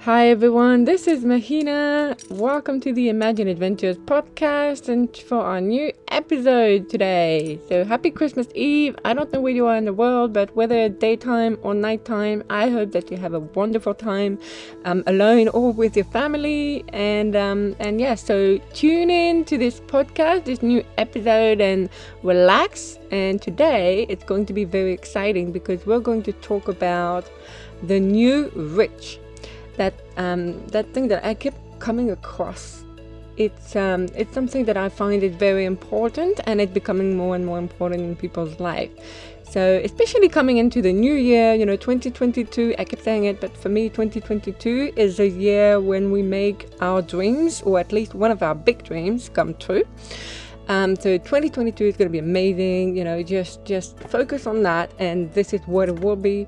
Hi everyone, this is Mahina. Welcome to the ImaginAdventures Podcast and for our new episode today. So happy Christmas Eve. I don't know where you are in the world, but whether daytime or nighttime, I hope that you have a wonderful time alone or with your family. And so tune in to this podcast, this new episode, and relax. And today it's going to be very exciting because we're going to talk about the new rich. That thing that I keep coming across, it's something that I find is very important, and it's becoming more and more important in people's life. So especially coming into the new year, 2022, I keep saying it, but for me 2022 is a year when we make our dreams, or at least one of our big dreams, come true. So 2022 is going to be amazing, just focus on that, and this is what it will be.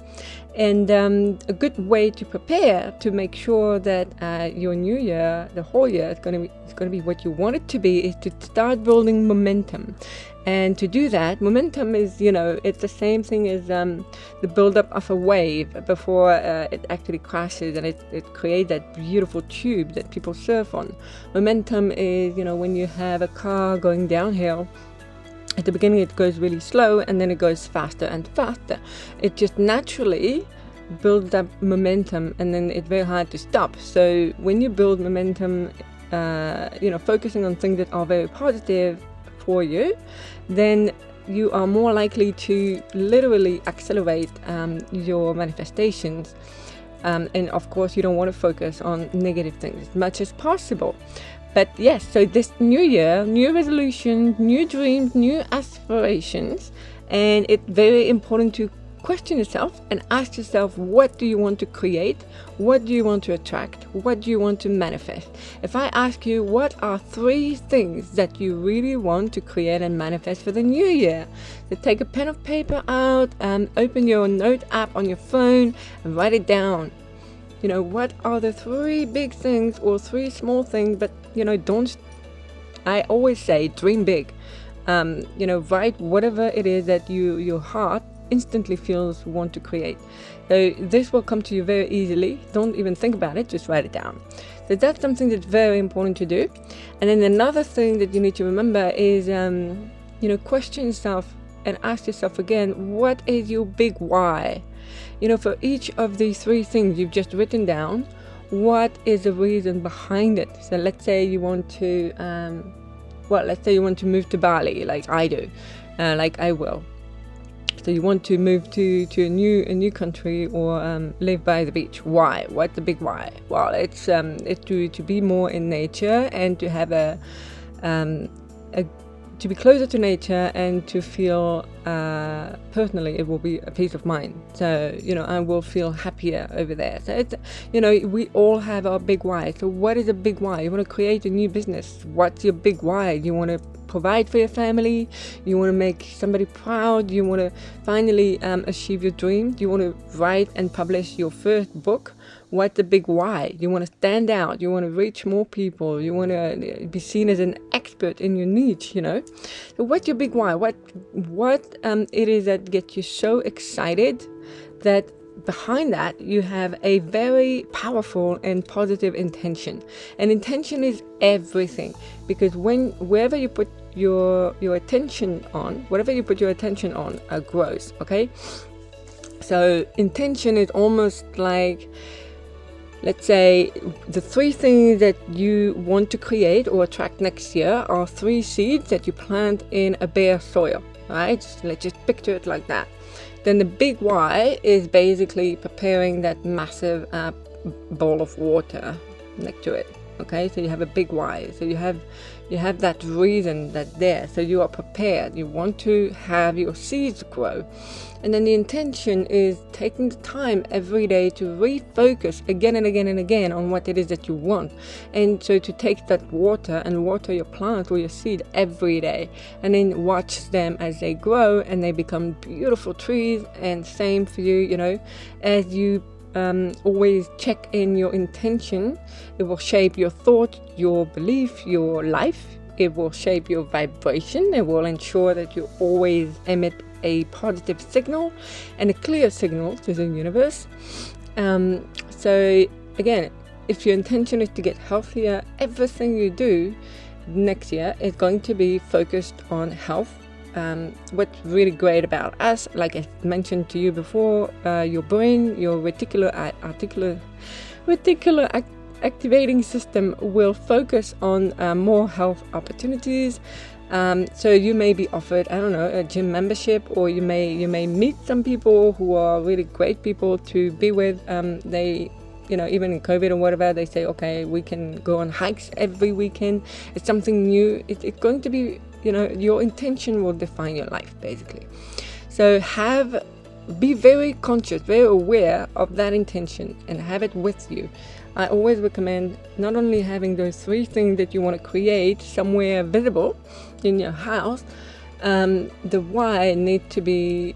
And a good way to prepare to make sure that your new year, the whole year, is going to be what you want it to be, is to start building momentum. And to do that, momentum is, it's the same thing as the build-up of a wave before it actually crashes and it creates that beautiful tube that people surf on. Momentum is, when you have a car going downhill. At the beginning it goes really slow and then it goes faster and faster. It just naturally builds up momentum and then it's very hard to stop. So when you build momentum, focusing on things that are very positive for you, then you are more likely to literally accelerate your manifestations. And of course you don't want to focus on negative things as much as possible. But yes, so this new year, new resolutions, new dreams, new aspirations, and it's very important to question yourself and ask yourself, what do you want to create? What do you want to attract? What do you want to manifest? If I ask you, what are 3 things that you really want to create and manifest for the new year? So take a pen of paper out, open your note app on your phone and write it down. What are the 3 big things or 3 small things, but I always say dream big. Write whatever it is that your heart instantly feels want to create. So this will come to you very easily. Don't even think about it, just write it down. So that's something that's very important to do. And then another thing that you need to remember is, question yourself and ask yourself again, what is your big why? For each of these 3 things you've just written down, what is the reason behind it? So let's say you want to, move to Bali, like I do, like I will. So you want to move to a new country or live by the beach. Why? What's the big why? Well, it's to be more in nature and to have to be closer to nature and to feel, personally, it will be a peace of mind. So, I will feel happier over there. So it's, we all have our big why. So what is a big why? You want to create a new business. What's your big why? You want to provide for your family? You want to make somebody proud? You want to finally achieve your dream? You want to write and publish your first book? What's the big why? You want to stand out. You want to reach more people. You want to be seen as an expert in your niche, So what's your big why? What it is that gets you so excited that behind that you have a very powerful and positive intention. And intention is everything, because wherever you put your attention on, whatever you put your attention on, grows. Okay, so intention is almost like, let's say, the 3 things that you want to create or attract next year are 3 seeds that you plant in a bare soil, right? So let's just picture it like that. Then the big why is basically preparing that massive bowl of water next to it. Okay, so you have a big why. So you have that reason that's there. So you are prepared. You want to have your seeds grow. And then the intention is taking the time every day to refocus again and again and again on what it is that you want. And so to take that water and water your plant or your seed every day, and then watch them as they grow and they become beautiful trees. And same for you, as you always check in your intention, it will shape your thought, your belief, your life. It will shape your vibration. It will ensure that you always emit a positive signal and a clear signal to the universe. So again, if your intention is to get healthier, everything you do next year is going to be focused on health. What's really great about us, like I mentioned to you before, your brain, your reticular activating system will focus on more health opportunities. So you may be offered, I don't know, a gym membership, or you may meet some people who are really great people to be with. They, even in COVID or whatever, they say, okay, we can go on hikes every weekend. It's something new. It's going to be, your intention will define your life, basically. So be very conscious, very aware of that intention, and have it with you. I always recommend not only having those 3 things that you want to create somewhere visible in your house, the why need to be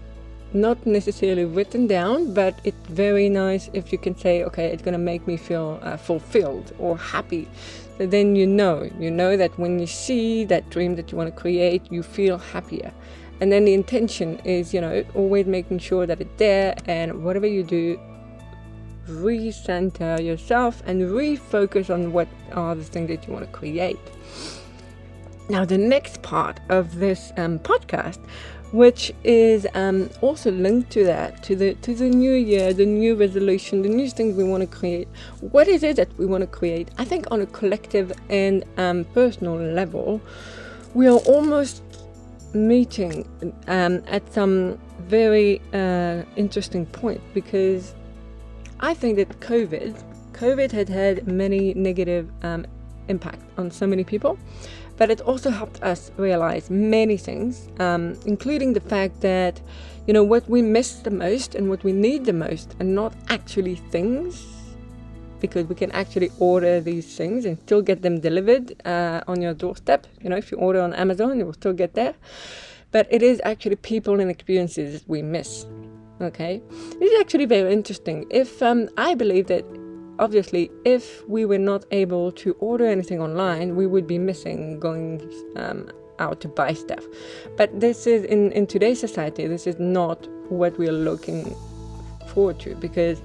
not necessarily written down, but it's very nice if you can say, okay, it's going to make me feel fulfilled or happy. So then you know that when you see that dream that you want to create, you feel happier. And then the intention is, always making sure that it's there, and whatever you do, recenter yourself and refocus on what are the things that you want to create. Now, the next part of this podcast, which is also linked to that, to the new year, the new resolution, the new things we want to create. What is it that we want to create? I think on a collective and personal level, we are almost meeting at some very interesting point, because I think that COVID had many negative impact on so many people, but it also helped us realize many things, including the fact that, what we miss the most and what we need the most are not actually things, because we can actually order these things and still get them delivered on your doorstep. If you order on Amazon, it will still get there. But it is actually people and experiences we miss. Okay, this is actually very interesting. If I believe that, obviously, if we were not able to order anything online, we would be missing going out to buy stuff. But this is in today's society, this is not what we are looking forward to, because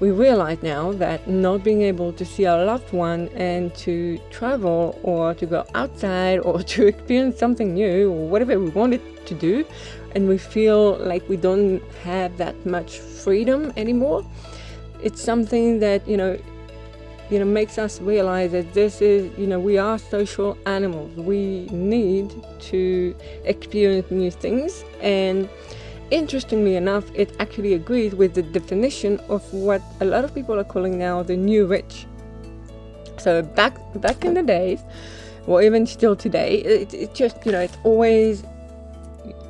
we realize now that not being able to see our loved one and to travel or to go outside or to experience something new or whatever we wanted to do, and we feel like we don't have that much freedom anymore, it's something that makes us realize that this is, we are social animals. We need to experience new things. And interestingly enough, it actually agrees with the definition of what a lot of people are calling now the new rich. So back in the days, or even still today, it just, it's always,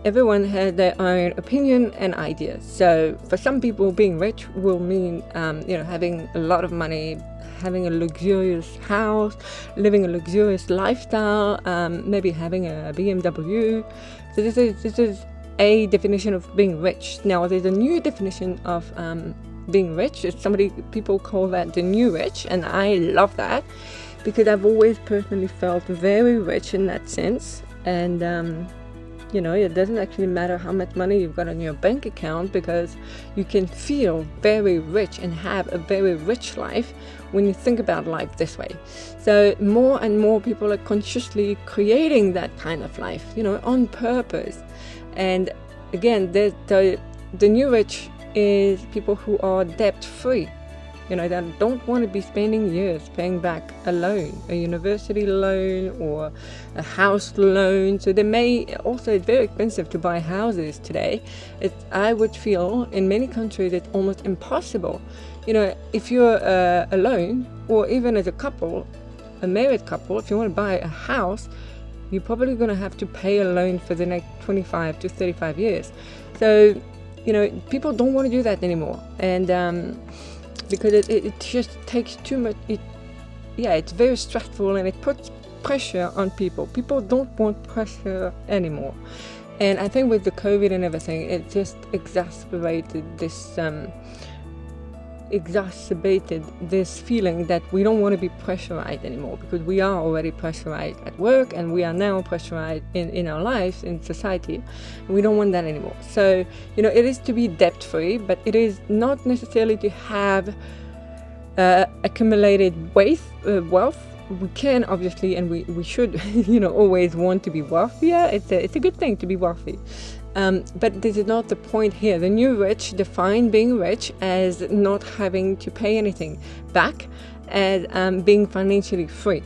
everyone had their own opinion and ideas. So for some people, being rich will mean, having a lot of money, having a luxurious house, living a luxurious lifestyle, maybe having a BMW. So this is a definition of being rich. Now there's a new definition of being rich. People call that the new rich, and I love that, because I've always personally felt very rich in that sense. And it doesn't actually matter how much money you've got on your bank account, because you can feel very rich and have a very rich life when you think about life this way. So more and more people are consciously creating that kind of life, on purpose. And again, the new rich is people who are debt-free, that don't want to be spending years paying back a loan, a university loan or a house loan. So they may also, it's very expensive to buy houses today. I would feel in many countries it's almost impossible. If you're alone, or even as a couple, a married couple, if you want to buy a house, you're probably going to have to pay a loan for the next 25 to 35 years. So, people don't want to do that anymore. And because it just takes too much. It's very stressful, and it puts pressure on people. People don't want pressure anymore. And I think with the COVID and everything, it just exacerbated this feeling that we don't want to be pressurized anymore, because we are already pressurized at work, and we are now pressurized in our lives, in society, and we don't want that anymore. So, it is to be debt-free, but it is not necessarily to have accumulated wealth. We can obviously, and we should, always want to be wealthier. It's a good thing to be wealthy. But this is not the point here. The new rich define being rich as not having to pay anything back, as being financially free.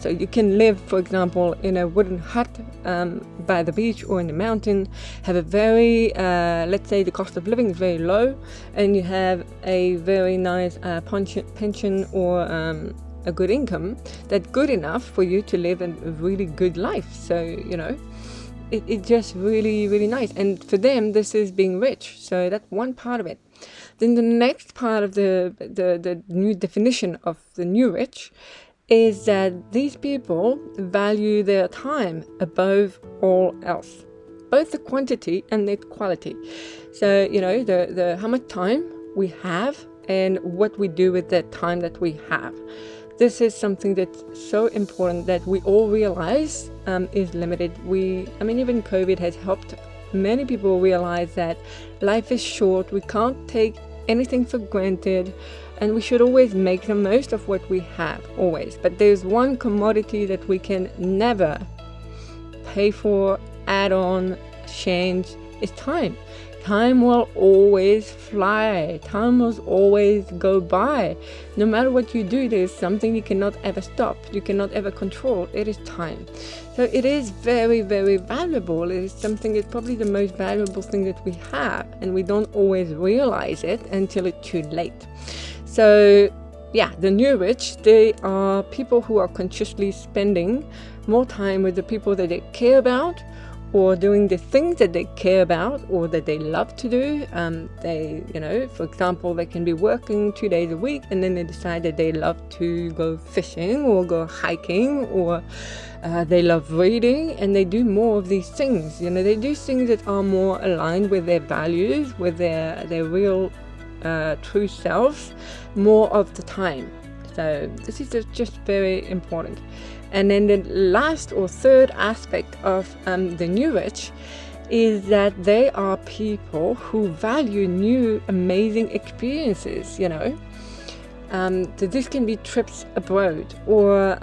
So you can live, for example, in a wooden hut by the beach or in the mountain, have a very, let's say the cost of living is very low, and you have a very nice pension or a good income that's good enough for you to live a really good life. So, it's just really, really nice. And for them, this is being rich. So that's one part of it. Then the next part of the new definition of the new rich is that these people value their time above all else, both the quantity and the quality. So, the how much time we have and what we do with that time that we have. This is something that's so important that we all realize is limited. Even COVID has helped many people realize that life is short. We can't take anything for granted, and we should always make the most of what we have, always. But there's one commodity that we can never pay for, add on, change, is time. Time will always fly. Time will always go by. No matter what you do, there's something you cannot ever stop. You cannot ever control. It is time. So it is very, very valuable. It is something that's probably the most valuable thing that we have. And we don't always realize it until it's too late. So, the new rich, they are people who are consciously spending more time with the people that they care about, or doing the things that they care about or that they love to do. For example, they can be working 2 days a week and then they decide that they love to go fishing or go hiking, or they love reading, and they do more of these things. They do things that are more aligned with their values, with their real true selves, more of the time. So this is just very important. And then the last or third aspect of the new rich is that they are people who value new amazing experiences. So this can be trips abroad, or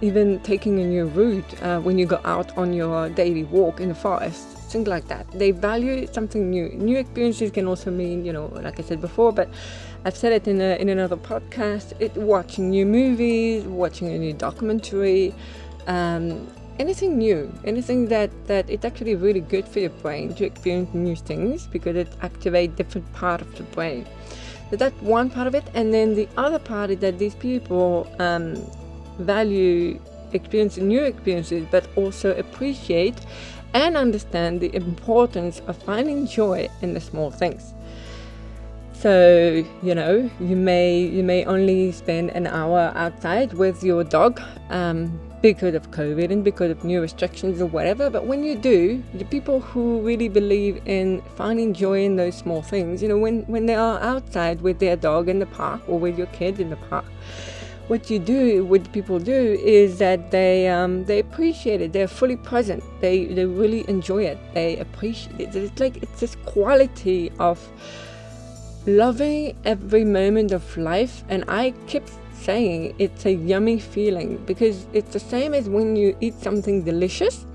even taking a new route when you go out on your daily walk in the forest, things like that. They value something new. New experiences can also mean, like I said before, but I've said it in another podcast, watching new movies, watching a new documentary, anything new, anything that it's actually really good for your brain to experience new things, because it activates different part of the brain. So that's one part of it. And then the other part is that these people value experiencing new experiences, but also appreciate and understand the importance of finding joy in the small things. So, you may only spend an hour outside with your dog because of COVID and because of new restrictions or whatever. But when you do, the people who really believe in finding joy in those small things, when they are outside with their dog in the park or with your kids in the park, what people do is that they appreciate it. They're fully present. They really enjoy it. They appreciate it. It's this quality of loving every moment of life. And I keep saying it's a yummy feeling, because it's the same as when you eat something delicious.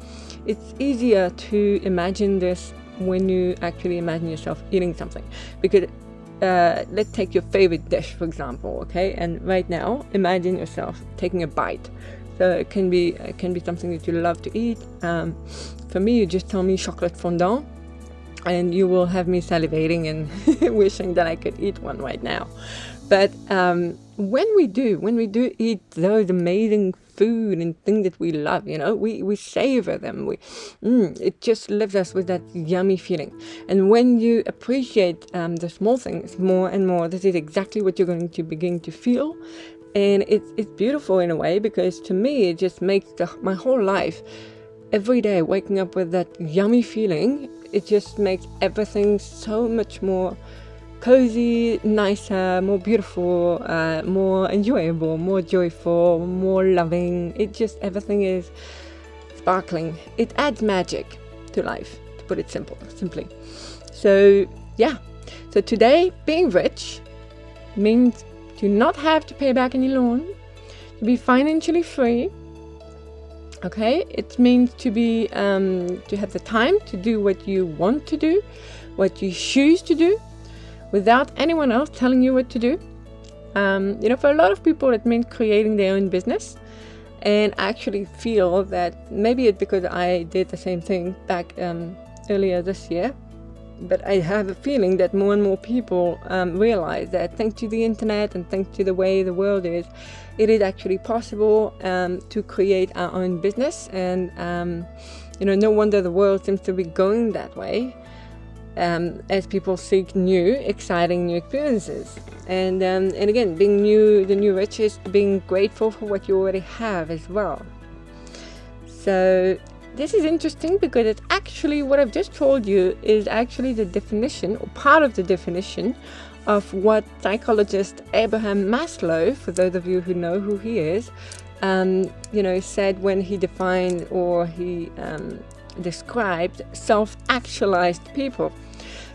It's easier to imagine this when you actually imagine yourself eating something, because let's take your favorite dish, for example, okay? And right now, imagine yourself taking a bite. So it can be something that you love to eat. For me, you just tell me chocolate fondant, and you will have me salivating and wishing that I could eat one right now. But when we do eat those amazing food and things that we love, we savor them. It just leaves us with that yummy feeling. And when you appreciate the small things more and more, this is exactly what you're going to begin to feel. And it's beautiful in a way, because to me, it just makes my whole life, every day waking up with that yummy feeling, it just makes everything so much more cozy, nicer, more beautiful, more enjoyable, more joyful, more loving. Everything is sparkling. It adds magic to life, to put it simply. So today, being rich means to not have to pay back any loan, to be financially free. Okay, it means to be to have the time to do what you want to do, what you choose to do, without anyone else telling you what to do. For a lot of people, it means creating their own business. And I actually feel that maybe it's because I did the same thing back earlier this year. But I have a feeling that more and more people realize that thanks to the internet and thanks to the way the world is, it is actually possible to create our own business. And, no wonder the world seems to be going that way as people seek new, exciting new experiences. And again, being new, the new rich is being grateful for what you already have as well. So this is interesting because it's actually what I've just told you is actually the definition or part of the definition of what psychologist Abraham Maslow, for those of you who know who he is, said when he defined or he described self-actualized people.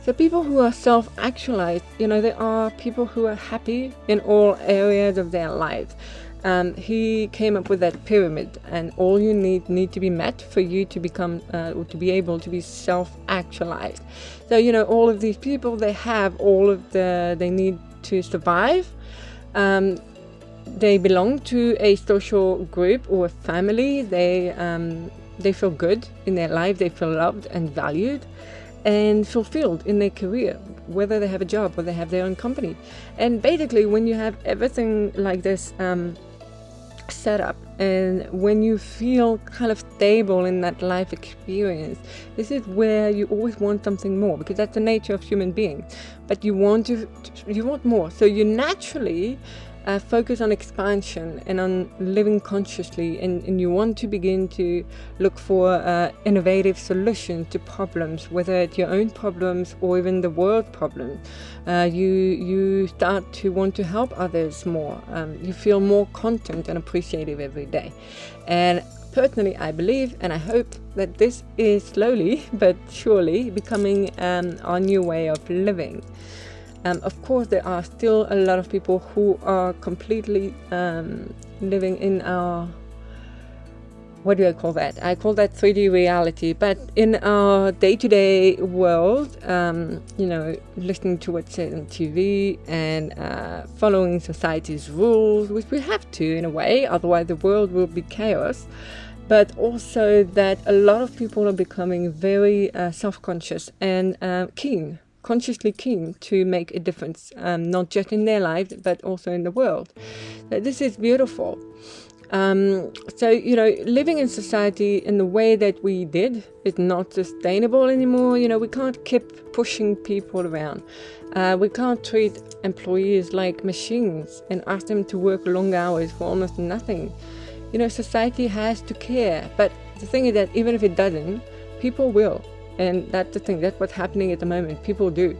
So people who are self-actualized, they are people who are happy in all areas of their lives. He came up with that pyramid, and all you need to be met for you to become or to be able to be self-actualized. So all of these people, they have all of they need to survive. They belong to a social group or a family. They feel good in their life. They feel loved and valued and fulfilled in their career, whether they have a job or they have their own company. And basically, when you have everything like this set up, and when you feel kind of stable in that life experience, this is where you always want something more, because that's the nature of human beings. But you want more, so you naturally focus on expansion and on living consciously, and you want to begin to look for innovative solutions to problems, whether it's your own problems or even the world problem. You start to want to help others more. You feel more content and appreciative every day. And personally, I believe and I hope that this is slowly but surely becoming our new way of living. Of course, there are still a lot of people who are completely living in our, what do I call that? I call that 3D reality. But in our day-to-day world, listening to what's said on TV and following society's rules, which we have to in a way, otherwise the world will be chaos. But also that a lot of people are becoming very self-conscious and consciously keen to make a difference, not just in their lives, but also in the world. So this is beautiful. Living in society in the way that we did is not sustainable anymore. We can't keep pushing people around. We can't treat employees like machines and ask them to work long hours for almost nothing. Society has to care. But the thing is that even if it doesn't, people will. And that's the thing, that's what's happening at the moment. People do.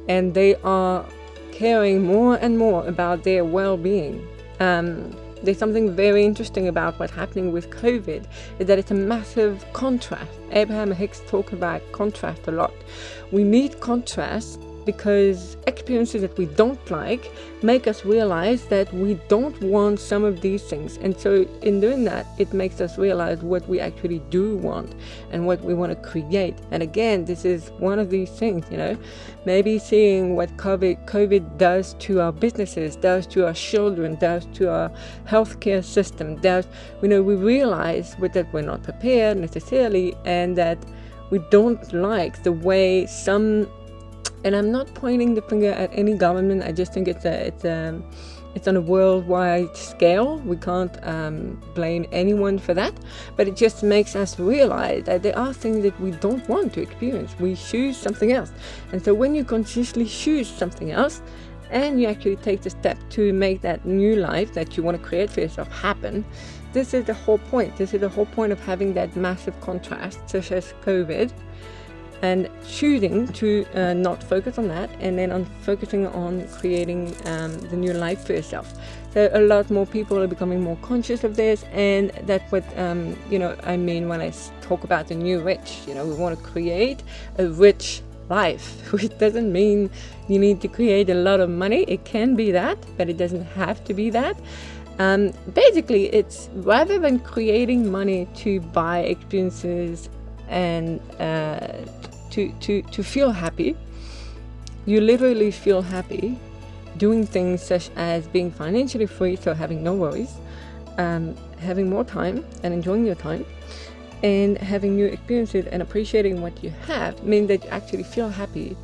And they are caring more and more about their well-being. There's something very interesting about what's happening with COVID, is that it's a massive contrast. Abraham Hicks talked about contrast a lot. We need contrast because experiences that we don't like make us realize that we don't want some of these things. And so in doing that, it makes us realize what we actually do want and what we want to create. And again, this is one of these things, maybe seeing what COVID does to our businesses, does to our children, does to our healthcare system, we realize that we're not prepared necessarily, and that we don't like the way some. And I'm not pointing the finger at any government. I just think it's on a worldwide scale. We can't blame anyone for that. But it just makes us realize that there are things that we don't want to experience. We choose something else. And so when you consciously choose something else, and you actually take the step to make that new life that you want to create for yourself happen, this is the whole point. This is the whole point of having that massive contrast, such as COVID, and choosing to not focus on that, and then on focusing on creating the new life for yourself. So a lot more people are becoming more conscious of this, and that's what I mean when I talk about the new rich. We want to create a rich life, which doesn't mean you need to create a lot of money. It can be that, but it doesn't have to be that. Basically, it's rather than creating money to buy experiences and to feel happy, you literally feel happy doing things such as being financially free, so having no worries, having more time and enjoying your time, and having new experiences and appreciating what you have means that you actually feel happy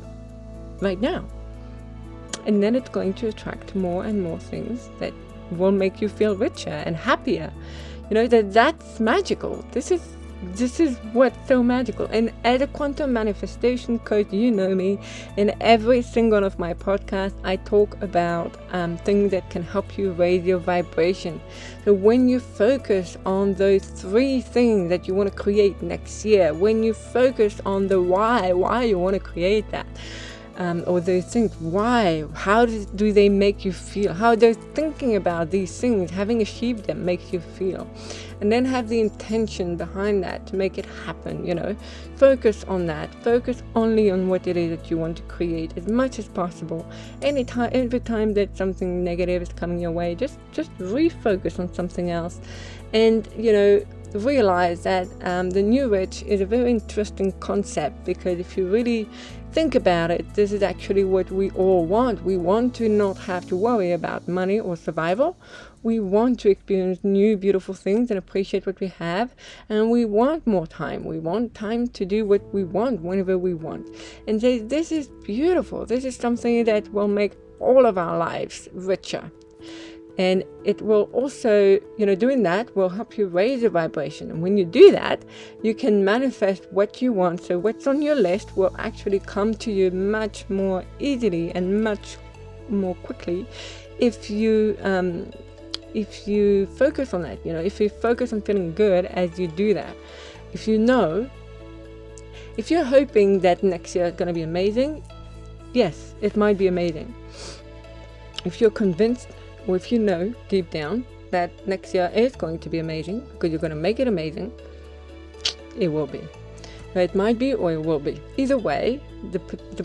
right now. And then it's going to attract more and more things that will make you feel richer and happier. That's magical. This is what's so magical. And as a quantum manifestation coach, you know me, in every single one of my podcasts, I talk about things that can help you raise your vibration. So when you focus on those 3 things that you want to create next year, when you focus on the why you want to create that, or those things, why, how do they make you feel, how does thinking about these things, having achieved them, makes you feel, and then have the intention behind that to make it happen. Focus on that, focus only on what it is that you want to create as much as possible. Every time that something negative is coming your way, just refocus on something else. And realize that the new rich is a very interesting concept, because if you really think about it, this is actually what we all want. We want to not have to worry about money or survival. We want to experience new beautiful things and appreciate what we have, and we want more time. We want time to do what we want whenever we want. And so this is beautiful. This is something that will make all of our lives richer. And it will also, doing that will help you raise your vibration. And when you do that, you can manifest what you want. So what's on your list will actually come to you much more easily and much more quickly if you focus on that. If you focus on feeling good as you do that. If you're hoping that next year is going to be amazing, yes, it might be amazing. If you're convinced, or if you know deep down that next year is going to be amazing, because you're going to make it amazing, it will be. It might be, or it will be. Either way, the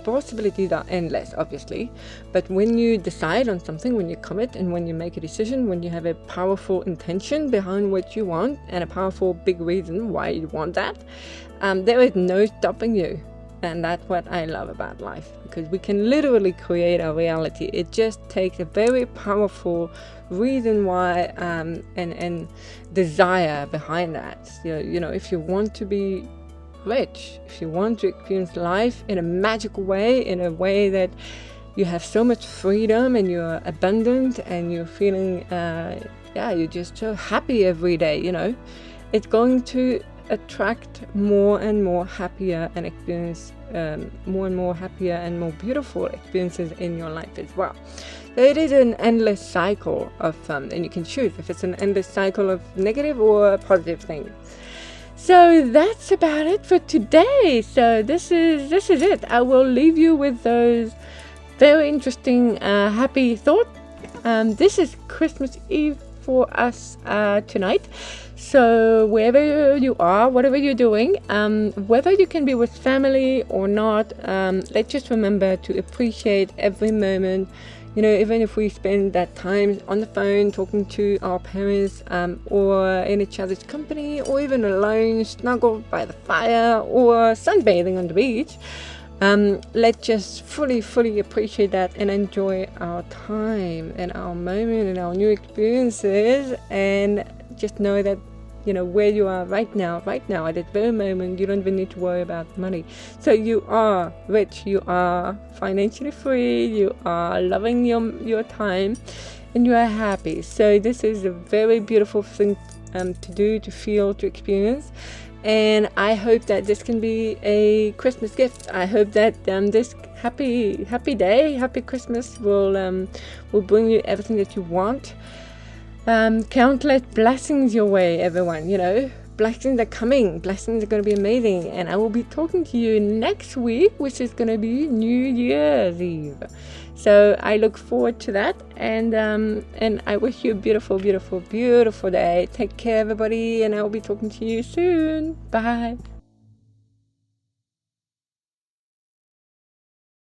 possibilities are endless, obviously. But when you decide on something, when you commit, and when you make a decision, when you have a powerful intention behind what you want, and a powerful big reason why you want that, there is no stopping you. And that's what I love about life, because we can literally create our reality. It just takes a very powerful reason why and desire behind that. If you want to be rich, if you want to experience life in a magical way, in a way that you have so much freedom and you're abundant and you're feeling, you're just so happy every day, it's going to attract more and more happier and experience more and more happier and more beautiful experiences in your life as well. So it is an endless cycle of and you can choose if it's an endless cycle of negative or positive things. So that's about it for today. So this is it. I will leave you with those very interesting happy thoughts. This is Christmas Eve for us tonight. So wherever you are, whatever you're doing, whether you can be with family or not, let's just remember to appreciate every moment. Even if we spend that time on the phone talking to our parents, or in each other's company, or even alone, snuggled by the fire, or sunbathing on the beach, let's just fully appreciate that and enjoy our time and our moment and our new experiences, and just know that where you are right now at this very moment, you don't even need to worry about money. So you are rich, you are financially free, you are loving your time, and you are happy. So this is a very beautiful thing to do, to feel, to experience. And I hope that this can be a Christmas gift. I hope that this happy day, happy Christmas will bring you everything that you want. Countless blessings your way, everyone. Blessings are coming. Blessings are going to be amazing. And I will be talking to you next week, which is going to be New Year's Eve. So I look forward to that. And I wish you a beautiful, beautiful, beautiful day. Take care, everybody. And I will be talking to you soon. Bye.